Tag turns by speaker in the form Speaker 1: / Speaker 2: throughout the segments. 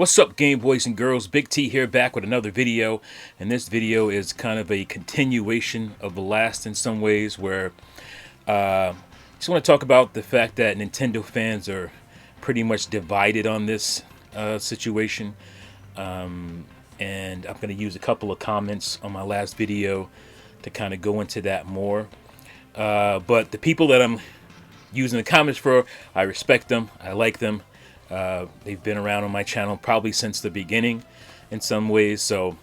Speaker 1: What's up, Game Boys and Girls? Big T here, back with another video, and this video is kind of a continuation of the last in some ways, where just want to talk about the fact that Nintendo fans are pretty much divided on this situation, and I'm going to use a couple of comments on my last video to kind of go into that more. But the people that I'm using the comments for, I respect them, I like them. They've been around on my channel probably since the beginning in some ways, so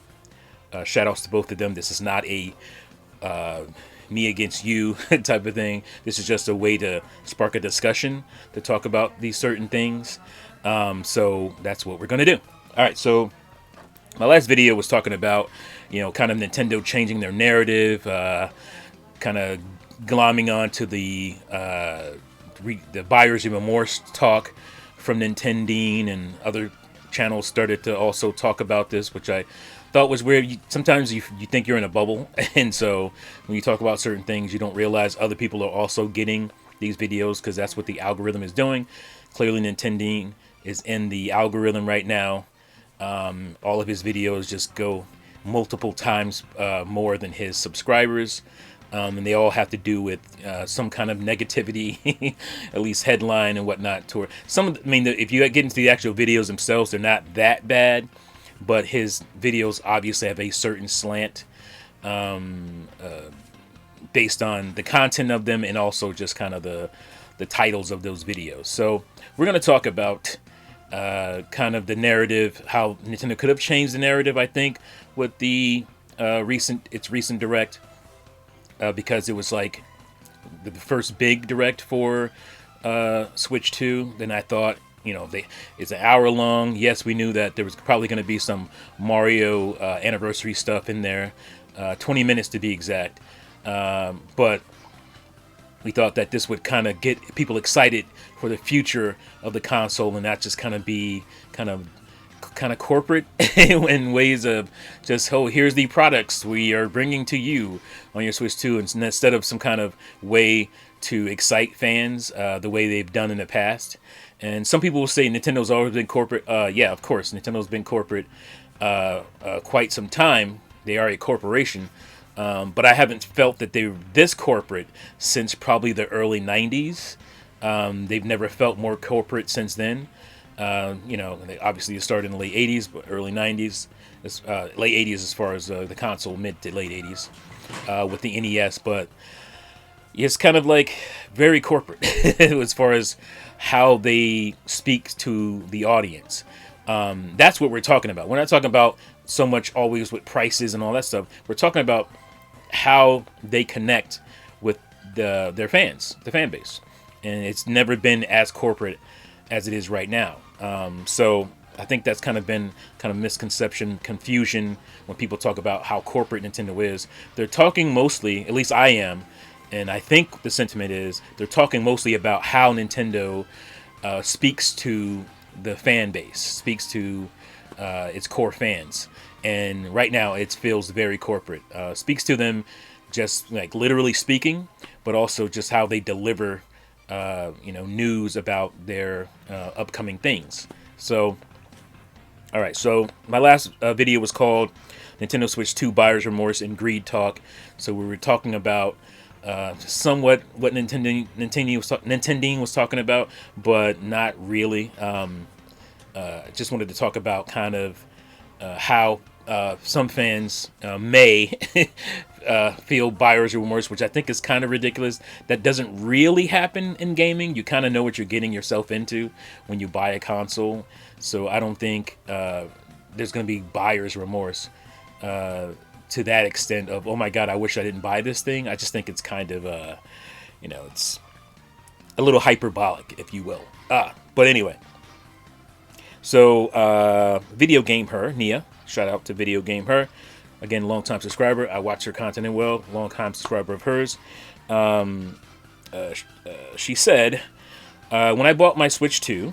Speaker 1: shout outs to both of them. This is not a me against you type of thing. This is just a way to spark a discussion to talk about these certain things. So that's what we're going to do. All right, so my last video was talking about, kind of Nintendo changing their narrative, kind of glomming on to the buyer's remorse talk from Nintendo, and other channels started to also talk about this, which I thought was weird. Sometimes you think you're in a bubble, and so when you talk about certain things, you don't realize other people are also getting these videos, because that's what the algorithm is doing. Clearly, Nintendo is in the algorithm right now. All of his videos just go multiple times more than his subscribers. And they all have to do with some kind of negativity, at least headline and whatnot. If you get into the actual videos themselves, they're not that bad, but his videos obviously have a certain slant based on the content of them, and also just kind of the titles of those videos. So we're going to talk about kind of the narrative, how Nintendo could have changed the narrative, I think, with the recent Direct. Because it was like the first big Direct for Switch 2. Then I thought, it's an hour long. Yes, we knew that there was probably going to be some Mario anniversary stuff in there, 20 minutes to be exact. But we thought that this would kind of get people excited for the future of the console, and not just kind of be kind of corporate in ways of just, oh, here's the products we are bringing to you on your Switch 2, instead of some kind of way to excite fans the way they've done in the past. And some people will say Nintendo's always been corporate. Yeah, of course, Nintendo's been corporate quite some time. They are a corporation, but I haven't felt that they're this corporate since probably the early 90s. They've never felt more corporate since then. They obviously started in the late 80s, but early 90s, late 80s as far as the console, mid to late 80s with the NES. But it's kind of like very corporate as far as how they speak to the audience. That's what we're talking about. We're not talking about so much always with prices and all that stuff. We're talking about how they connect with their fans, the fan base. And it's never been as corporate as it is right now. So I think that's kind of misconception, confusion when people talk about how corporate Nintendo is. They're talking mostly, at least I am, and I think the sentiment is, they're talking mostly about how Nintendo speaks to the fan base, speaks to its core fans. And right now it feels very corporate. Speaks to them just like literally speaking, but also just how they deliver news about their upcoming things. So, all right. So my last video was called Nintendo Switch 2 Buyer's Remorse and Greed Talk. So we were talking about somewhat what Nintendo was talking about, but not really. Just wanted to talk about kind of how some fans may feel buyer's remorse, which I think is kind of ridiculous. That doesn't really happen in gaming. You kind of know what you're getting yourself into when you buy a console. So I don't think there's going to be buyer's remorse to that extent of, oh my god, I wish I didn't buy this thing. I just think it's kind of, it's a little hyperbolic, if you will. But anyway. So, Video Game Her, Nia. Shout out to Video Game Her. Again, long-time subscriber. I watch her content as well. Long-time subscriber of hers. She said, when I bought my Switch 2,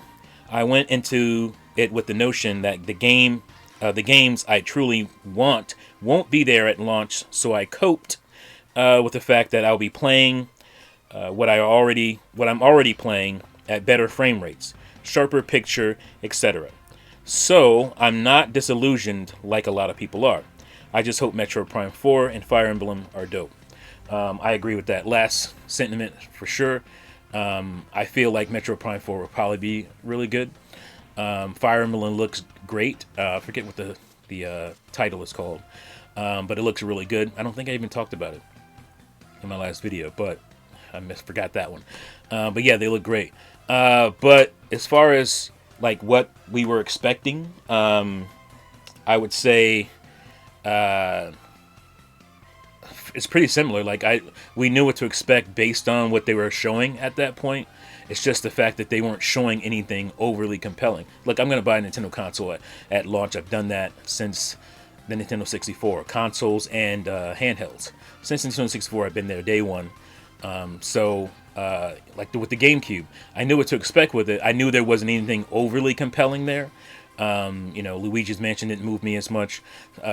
Speaker 1: I went into it with the notion that the games I truly want won't be there at launch, so I coped with the fact that I'll be playing what I'm already playing at better frame rates, sharper picture, etc. So I'm not disillusioned like a lot of people are. I just hope Metroid Prime 4 and Fire Emblem are dope. I agree with that last sentiment for sure. I feel like Metroid Prime 4 will probably be really good. Fire Emblem looks great. I forget what the title is called, but it looks really good. I don't think I even talked about it in my last video, but I forgot that one. But yeah, they look great. But as far as like what we were expecting, I would say it's pretty similar. Like we knew what to expect based on what they were showing at that point. It's just the fact that they weren't showing anything overly compelling. Look, I'm gonna buy a Nintendo console at launch. I've done that since the Nintendo 64, consoles and handhelds. Since Nintendo 64, I've been there day one. Like with the GameCube, I knew what to expect with it. I knew there wasn't anything overly compelling there. Luigi's Mansion didn't move me as much.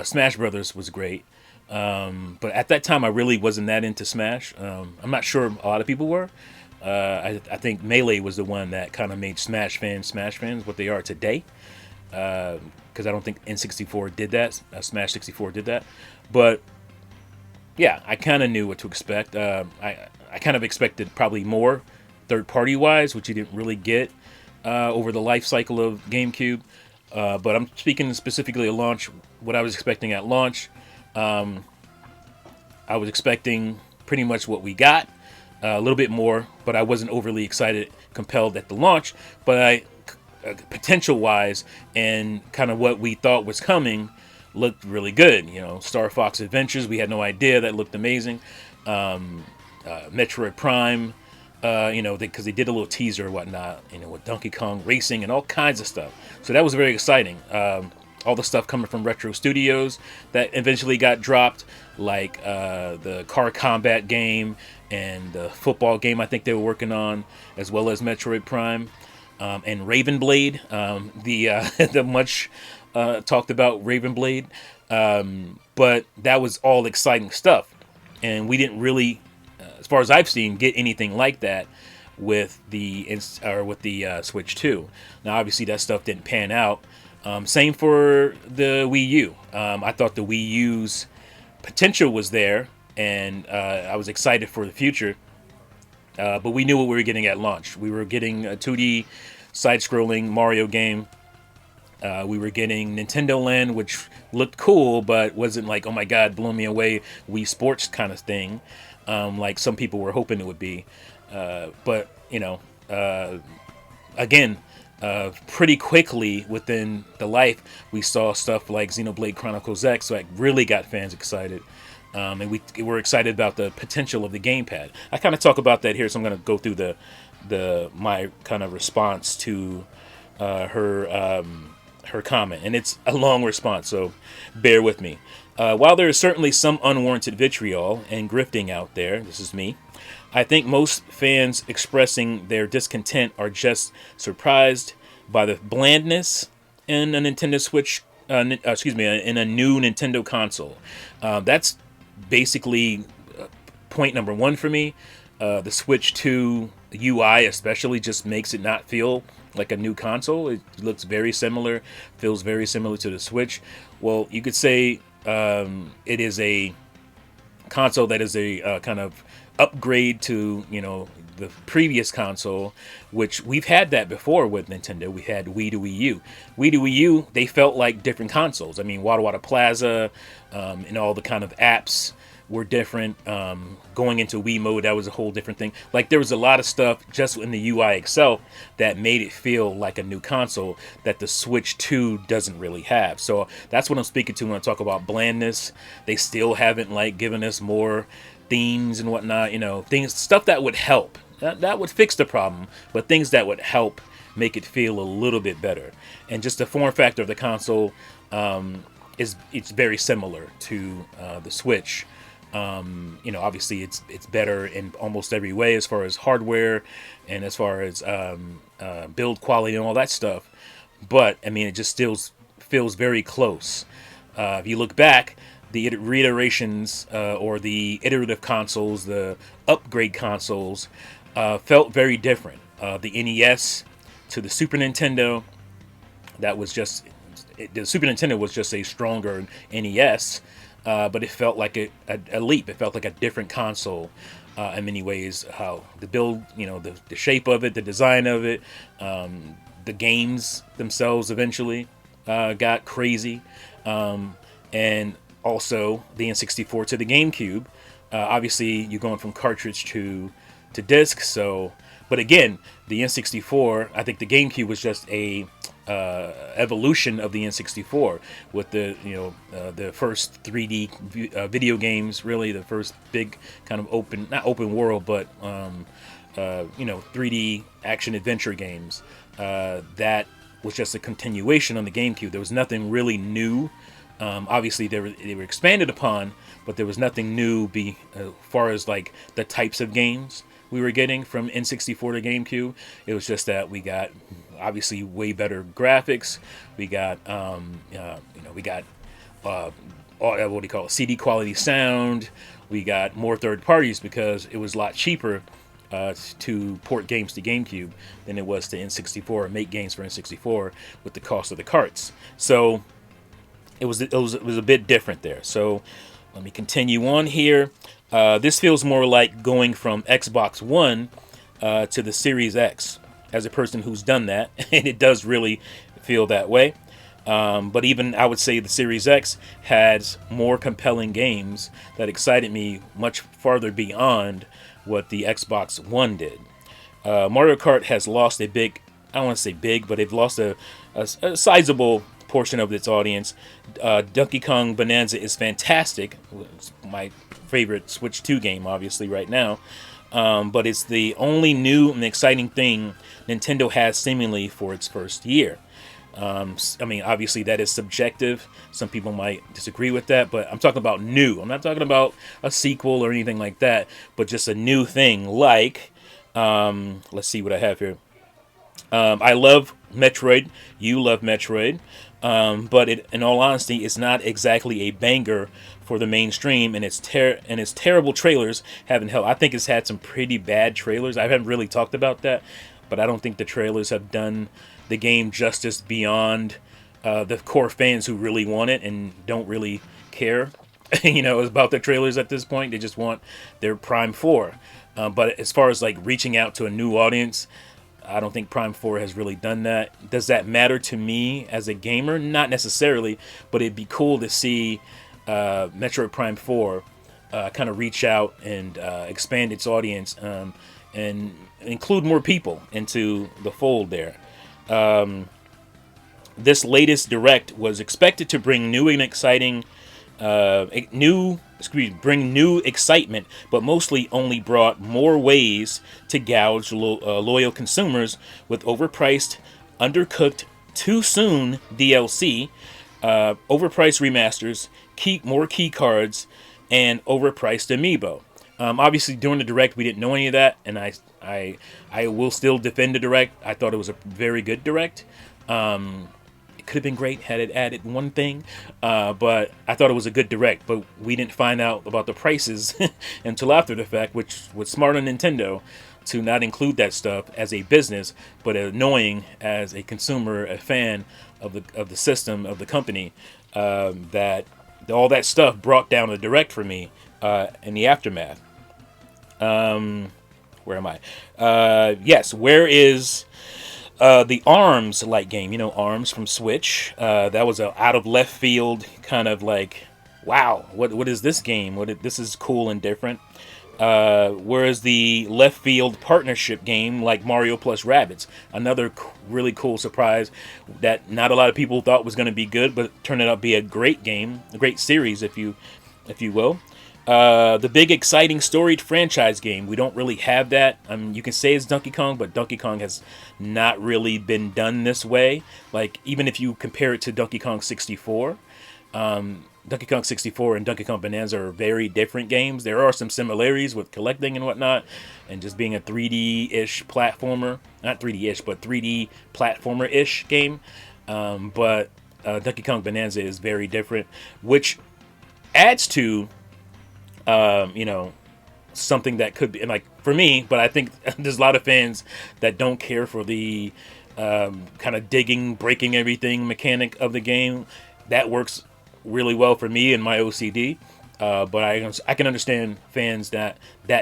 Speaker 1: Smash Brothers was great. But at that time, I really wasn't that into Smash. I'm not sure a lot of people were. I think Melee was the one that kind of made Smash fans what they are today. Because I don't think N64 did that. Smash 64 did that. But yeah, I kind of knew what to expect. I kind of expected probably more third-party wise, which you didn't really get over the life cycle of GameCube. But I'm speaking specifically at launch. What I was expecting at launch, I was expecting pretty much what we got, a little bit more, but I wasn't overly compelled at the launch. But potential-wise and kind of what we thought was coming looked really good. Star Fox Adventures, we had no idea. That looked amazing. Metroid Prime, because they did a little teaser or whatnot, with Donkey Kong Racing and all kinds of stuff. So that was very exciting. All the stuff coming from Retro Studios that eventually got dropped, like the car combat game and the football game I think they were working on, as well as Metroid Prime. And Raven Blade, the much talked about Raven Blade. But that was all exciting stuff. And we didn't really, as far as I've seen, get anything like that with the Switch 2. Now, obviously, that stuff didn't pan out. Same for the Wii U. I thought the Wii U's potential was there, and I was excited for the future. But we knew what we were getting at launch. We were getting a 2D side-scrolling Mario game. We were getting Nintendo Land, which looked cool, but wasn't like, oh my god, blow me away, Wii Sports kind of thing, like some people were hoping it would be. But, again, pretty quickly within the life, we saw stuff like Xenoblade Chronicles X, so it really got fans excited. And we were excited about the potential of the gamepad. I kind of talk about that here, so I'm going to go through my kind of response to her comment, and it's a long response, so bear with me. While there is certainly some unwarranted vitriol and grifting out there, this is me, I think most fans expressing their discontent are just surprised by the blandness in a Nintendo Switch, in a new Nintendo console. That's basically point number one for me. The Switch 2 UI especially just makes it not feel like a new console. It looks very similar, feels very similar to the Switch. Well, you could say it is a console that is a kind of upgrade to, the previous console, which we've had that before with Nintendo. We had Wii to Wii U. Wii to Wii U, they felt like different consoles. I mean, Wada Wada Plaza and all the kind of apps were different. Going into Wii mode, that was a whole different thing. Like, there was a lot of stuff just in the UI itself that made it feel like a new console that the Switch 2 doesn't really have. So that's what I'm speaking to when I talk about blandness. They still haven't given us more themes and whatnot, stuff that would help. That would fix the problem, but things that would help make it feel a little bit better. And just the form factor of the console, it's very similar to the Switch. Obviously it's better in almost every way as far as hardware and as far as build quality and all that stuff. But I mean, it just still feels very close. If you look back, the reiterations or the iterative consoles, the upgrade consoles, felt very different. The NES to the Super Nintendo, that was just the Super Nintendo was just a stronger NES, but it felt like a leap. It felt like a different console in many ways. How the build, the shape of it, the design of it, the games themselves eventually got crazy, and also the N64 to the GameCube. Obviously, you're going from cartridge to disc. So, but again, the N64, I think the GameCube was just a evolution of the N64 with the first 3D video games. Really, the first big kind of not open world, but 3D action adventure games. That was just a continuation on the GameCube. There was nothing really new. Obviously, they were expanded upon, but there was nothing new as far as like the types of games we were getting from N64 to GameCube. It was just that we got obviously way better graphics. We got what do you call it, CD quality sound. We got more third parties because it was a lot cheaper to port games to GameCube than it was to N64 or make games for N64 with the cost of the carts. So it was a bit different there. So let me continue on here. This feels more like going from Xbox One to the Series X, as a person who's done that, and it does really feel that way. But even I would say the Series X has more compelling games that excited me much farther beyond what the Xbox One did. Mario Kart has lost I don't want to say big, but they've lost a sizable portion of its audience. Donkey Kong Bonanza is fantastic. It's my favorite Switch 2 game, obviously, right now. But it's the only new and exciting thing Nintendo has seemingly for its first year. Obviously that is subjective. Some people might disagree with that, but I'm talking about new. I'm not talking about a sequel or anything like that, but just a new thing. Like, let's see what I have here. I love Metroid. You love Metroid. But in all honesty, it's not exactly a banger for the mainstream, and its terrible trailers haven't helped. I think it's had some pretty bad trailers. I haven't really talked about that, but I don't think the trailers have done the game justice beyond the core fans who really want it and don't really care, about the trailers at this point. They just want their Prime 4. But as far as like reaching out to a new audience, I don't think Prime 4 has really done that. Does that matter to me as a gamer? Not necessarily, but it'd be cool to see Metroid Prime 4 kind of reach out and expand its audience and include more people into the fold there. This latest Direct was expected to bring new and exciting, bring new excitement, but mostly only brought more ways to gouge loyal consumers with overpriced, undercooked, too soon DLC, overpriced remasters, more key cards, and overpriced amiibo. Obviously, during the Direct, we didn't know any of that, and I will still defend the Direct. I thought it was a very good Direct. It could have been great had it added one thing, but I thought it was a good Direct. But we didn't find out about the prices until after the fact, which was smart on Nintendo to not include that stuff as a business, but annoying as a consumer, a fan of the system of the company. That all that stuff brought down the Direct for me in the aftermath. Where am I? Yes, where is the ARMS light game? ARMS from Switch. That was a out of left field kind of like, wow, what is this game? This is cool and different. Whereas the left field partnership game like Mario plus Rabbids, another really cool surprise that not a lot of people thought was going to be good, but turned out to be a great game, a great series, if you will. The big exciting storied franchise game. We don't really have that. You can say it's Donkey Kong, but Donkey Kong has not really been done this way. Like, even if you compare it to Donkey Kong 64, Donkey Kong 64 and Donkey Kong Bonanza are very different games. There are some similarities with collecting and whatnot, and just being a 3D-ish platformer. Not 3D-ish, but 3D platformer-ish game. But Donkey Kong Bonanza is very different, which adds to something that could be, like, for me, but I think there's a lot of fans that don't care for the kind of digging, breaking everything mechanic of the game. That works really well for me and my OCD. But I can understand fans that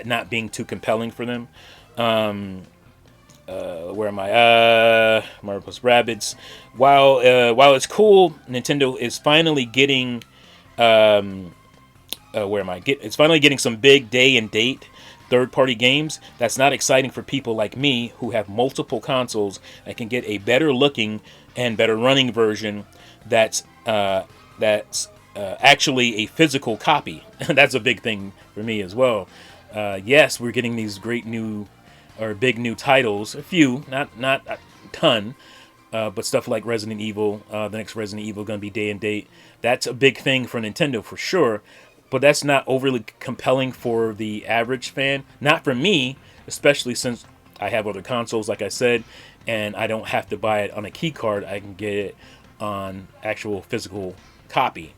Speaker 1: not being too compelling for them. Where am I? Mario plus Rabbids. While it's cool, Nintendo is finally getting. Where am I? It's finally getting some big day and date third-party games. That's not exciting for people like me who have multiple consoles and can get a better looking and better running version that's actually a physical copy. That's a big thing for me as well. Yes, we're getting these great new or big new titles. A few, not a ton, but stuff like Resident Evil. The next Resident Evil going to be day and date. That's a big thing for Nintendo for sure. But that's not overly compelling for the average fan. Not for me, especially since I have other consoles, like I said, and I don't have to buy it on a key card. I can get it on actual physical copy.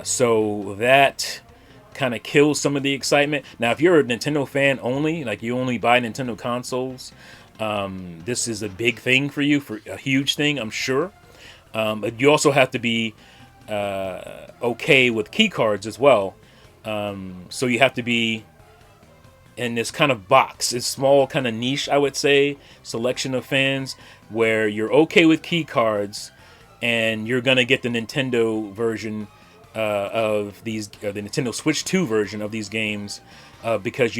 Speaker 1: So that kind of kills some of the excitement. Now, if you're a Nintendo fan only, like you only buy Nintendo consoles, this is a big thing for you, for a huge thing, I'm sure. But you also have to be okay with key cards as well. So you have to be in this kind of box, this small kind of niche, I would say, selection of fans where you're okay with key cards and you're gonna get the Nintendo version of these, or the Nintendo Switch 2 version of these games, because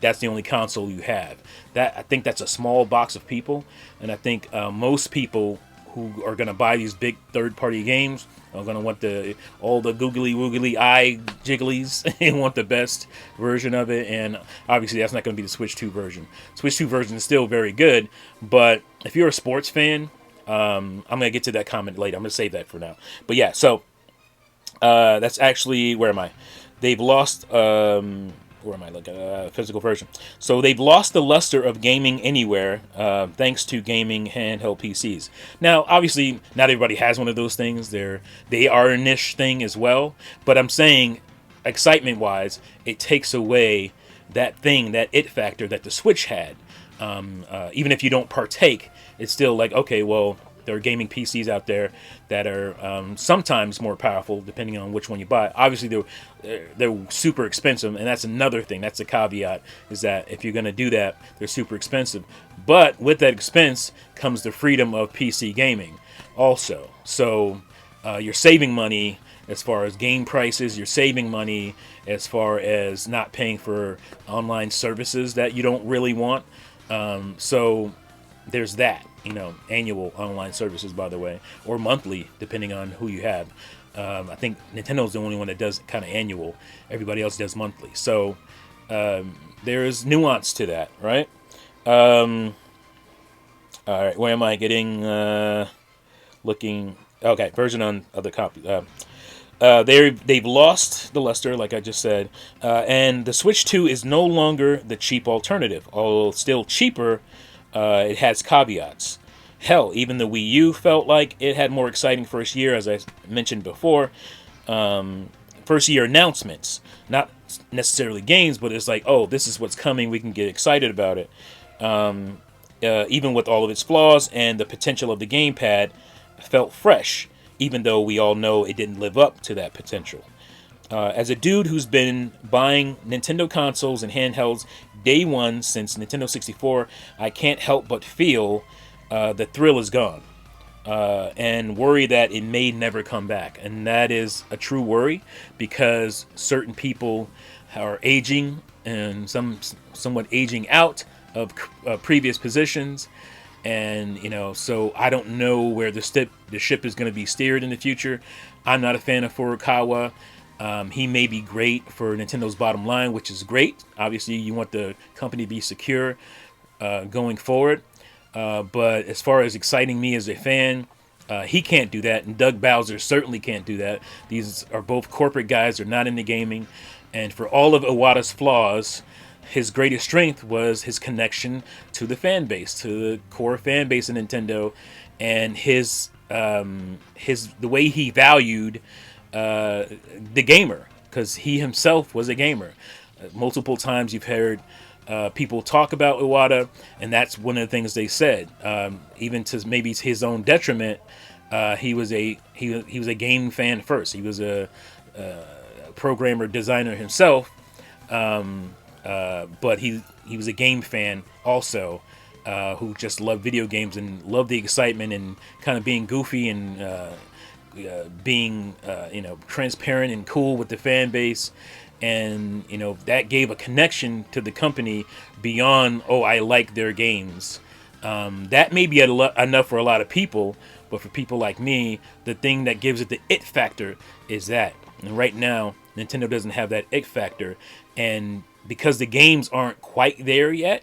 Speaker 1: that's the only console you have. I think that's a small box of people, and I think most people who are going to buy these big third-party games are going to want all the googly woogly eye jigglies and want the best version of it. And obviously, that's not going to be the Switch 2 version. Switch 2 version is still very good, but if you're a sports fan, I'm going to get to that comment later. I'm going to save that for now. But yeah, so that's actually, where am I? They've lost. Where am I looking? Physical version. So they've lost the luster of gaming anywhere, thanks to gaming handheld PCs. Now, obviously, not everybody has one of those things. They are a niche thing as well. But I'm saying, excitement-wise, it takes away that thing, that it factor that the Switch had. Even if you don't partake, it's still like, okay, well, there are gaming PCs out there that are sometimes more powerful, depending on which one you buy. Obviously, they're super expensive, and that's another thing. That's a caveat, is that if you're going to do that, they're super expensive. But with that expense comes the freedom of PC gaming also. So you're saving money as far as game prices. You're saving money as far as not paying for online services that you don't really want. So there's that. Annual online services, by the way, or monthly, depending on who you have. I think Nintendo's the only one that does kind of annual. Everybody else does monthly. So there is nuance to that, right? All right, where am I getting? Looking. Okay, version on other copy. They've lost the luster, like I just said, and the Switch 2 is no longer the cheap alternative. Although still cheaper, it has caveats. Hell, even the Wii U felt like it had more exciting first year, as I mentioned before. First year announcements, not necessarily games, but it's like, oh, this is what's coming. We can get excited about it. Even with all of its flaws and the potential of the gamepad, felt fresh, even though we all know it didn't live up to that potential. As a dude who's been buying Nintendo consoles and handhelds day one since Nintendo 64, I can't help but feel the thrill is gone, and worry that it may never come back. And that is a true worry, because certain people are aging and somewhat aging out of previous positions. And, so I don't know where the ship is going to be steered in the future. I'm not a fan of Furukawa. He may be great for Nintendo's bottom line, which is great. Obviously, you want the company to be secure going forward. But as far as exciting me as a fan, he can't do that. And Doug Bowser certainly can't do that. These are both corporate guys. They're not into gaming. And for all of Iwata's flaws, his greatest strength was his connection to the fan base, to the core fan base of Nintendo, and the way he valued the gamer, because he himself was a gamer. Multiple times you've heard people talk about Iwata, and that's one of the things they said. Even to maybe his own detriment, he was a game fan first. He was a programmer designer himself, but he was a game fan also, who just loved video games and loved the excitement and kind of being goofy and being transparent and cool with the fan base. And that gave a connection to the company beyond, oh, I like their games. That may be enough for a lot of people, but for people like me, the thing that gives it the it factor is that. And right now, Nintendo doesn't have that it factor, and because the games aren't quite there yet,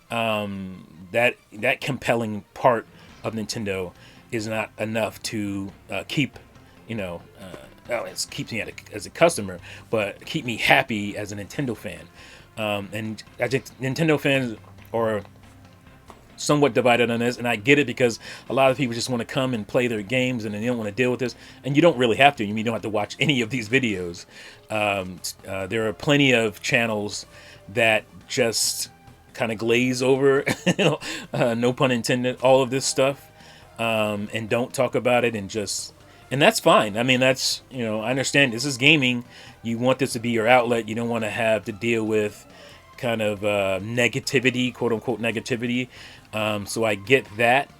Speaker 1: that compelling part of Nintendo is not enough to keep, well, it keeps me as a customer, but keep me happy as a Nintendo fan. And I think Nintendo fans are somewhat divided on this, and I get it, because a lot of people just want to come and play their games and they don't want to deal with this, and you don't really have to. You don't have to watch any of these videos. There are plenty of channels that just kind of glaze over, no pun intended, all of this stuff, and don't talk about it, and that's fine. I mean, that's, I understand this is gaming. You want this to be your outlet. You don't want to have to deal with kind of negativity, quote unquote negativity. So I get that.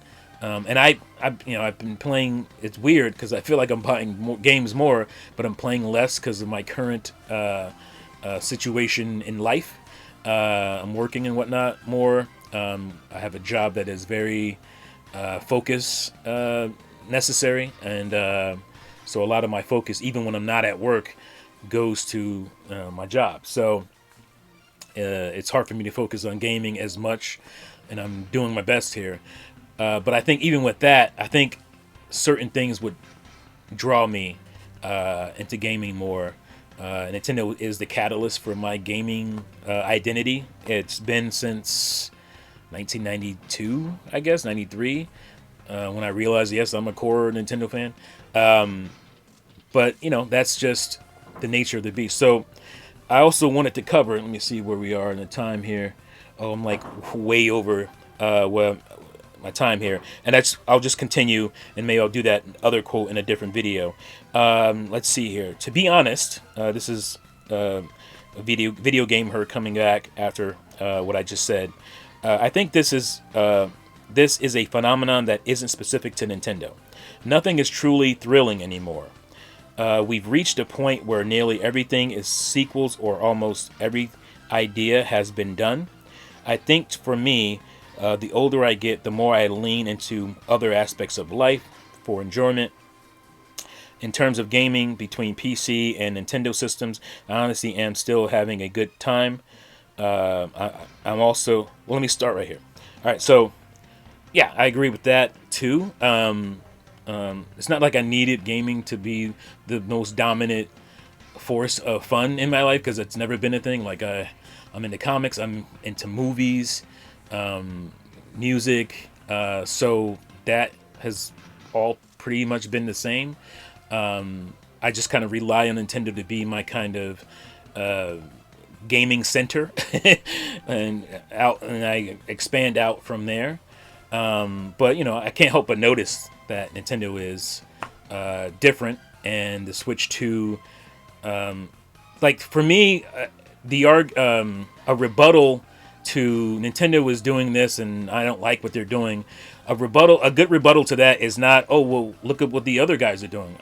Speaker 1: And I've been playing. It's weird because I feel like I'm buying games more, but I'm playing less because of my current situation in life. I'm working and whatnot more. I have a job that is very focus necessary, and so a lot of my focus, even when I'm not at work, goes to my job. So it's hard for me to focus on gaming as much, and I'm doing my best here. But I think even with that, I think certain things would draw me into gaming more. Nintendo is the catalyst for my gaming identity. It's been since 1992, I guess, 93, when I realized, yes, I'm a core Nintendo fan. But, that's just the nature of the beast. So I also wanted to cover, let me see where we are in the time here. Oh, I'm like way over my time here. And I'll just continue, and maybe I'll do that other quote in a different video. Let's see here. To be honest, this is a video game her coming back after what I just said. I think this is a phenomenon that isn't specific to Nintendo. Nothing is truly thrilling anymore. We've reached a point where nearly everything is sequels, or almost every idea has been done. I think for me, the older I get, the more I lean into other aspects of life for enjoyment. In terms of gaming, between PC and Nintendo systems, I honestly am still having a good time. I'm also... Well, let me start right here. All right, so, yeah, I agree with that, too. It's not like I needed gaming to be the most dominant force of fun in my life, because it's never been a thing. Like, I'm into comics, I'm into movies, music, so that has all pretty much been the same. I just kind of rely on Nintendo to be my kind of gaming center, and I expand out from there. But I can't help but notice that Nintendo is different, and the Switch 2, like for me, a rebuttal to Nintendo is doing this and I don't like what they're doing. A good rebuttal to that is not, oh well, look at what the other guys are doing.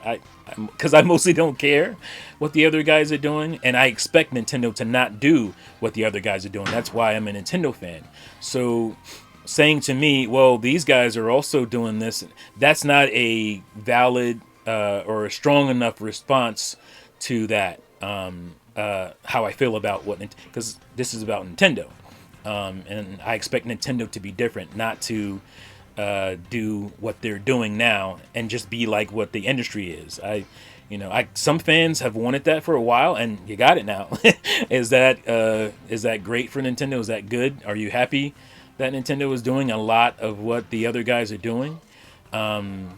Speaker 1: Because I mostly don't care what the other guys are doing, and I expect Nintendo to not do what the other guys are doing. That's why I'm a Nintendo fan. So saying to me, well, these guys are also doing this, that's not a valid or a strong enough response to that. How I feel about because this is about Nintendo, and I expect Nintendo to be different, not to do what they're doing now and just be like what the industry is. Some fans have wanted that for a while, and you got it now. Is that great for Nintendo? Is that good? Are you happy that Nintendo is doing a lot of what the other guys are doing? And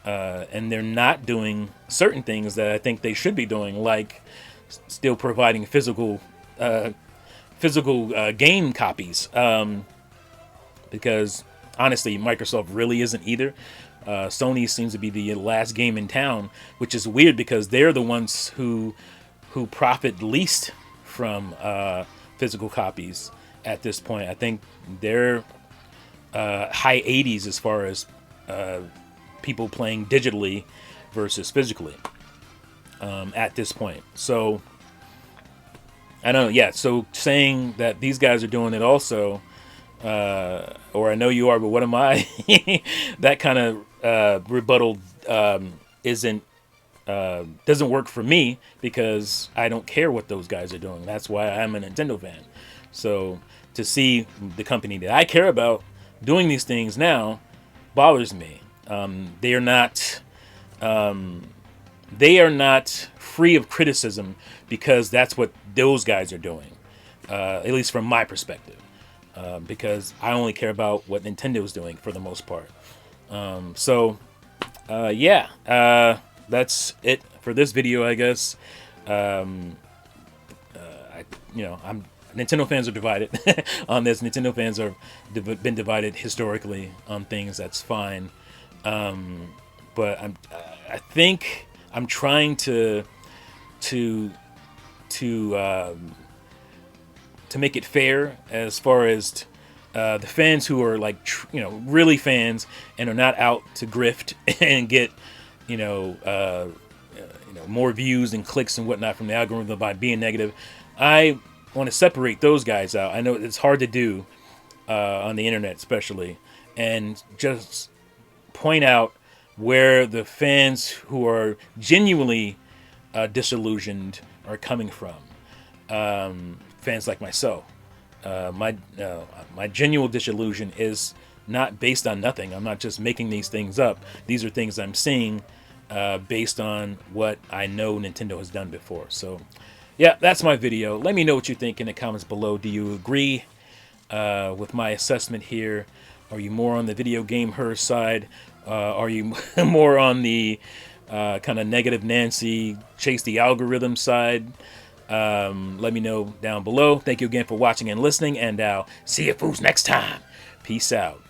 Speaker 1: they're not doing certain things that I think they should be doing, like still providing physical physical game copies, because honestly, Microsoft really isn't either. Sony seems to be the last game in town, which is weird because they're the ones who profit least from physical copies at this point. I think they're high 80s as far as people playing digitally versus physically at this point. So I don't know. Yeah. So saying that these guys are doing it also, or I know you are, but what am I? That kind of rebuttal isn't doesn't work for me because I don't care what those guys are doing. That's why I'm a Nintendo fan. So to see the company that I care about doing these things now bothers me. They are not. They are not free of criticism because that's what those guys are doing, at least from my perspective. Because I only care about what Nintendo is doing for the most part. That's it for this video, I guess. Nintendo fans are divided on this. Nintendo fans are been divided historically on things. That's fine, but I think I'm trying to make it fair as far as the fans who are like really fans and are not out to grift and get more views and clicks and whatnot from the algorithm by being negative. I want to separate those guys out. I know it's hard to do on the internet especially, and just point out where the fans who are genuinely disillusioned are coming from. Fans like myself. My genuine disillusion is not based on nothing. I'm not just making these things up. These are things I'm seeing based on what I know Nintendo has done before. So, yeah, that's my video. Let me know what you think in the comments below. Do you agree with my assessment here? Are you more on the video game her side? Are you more on the kind of negative Nancy, chase the algorithm side? Let me know down below. Thank you again for watching and listening, and I'll see you fools next time. Peace out.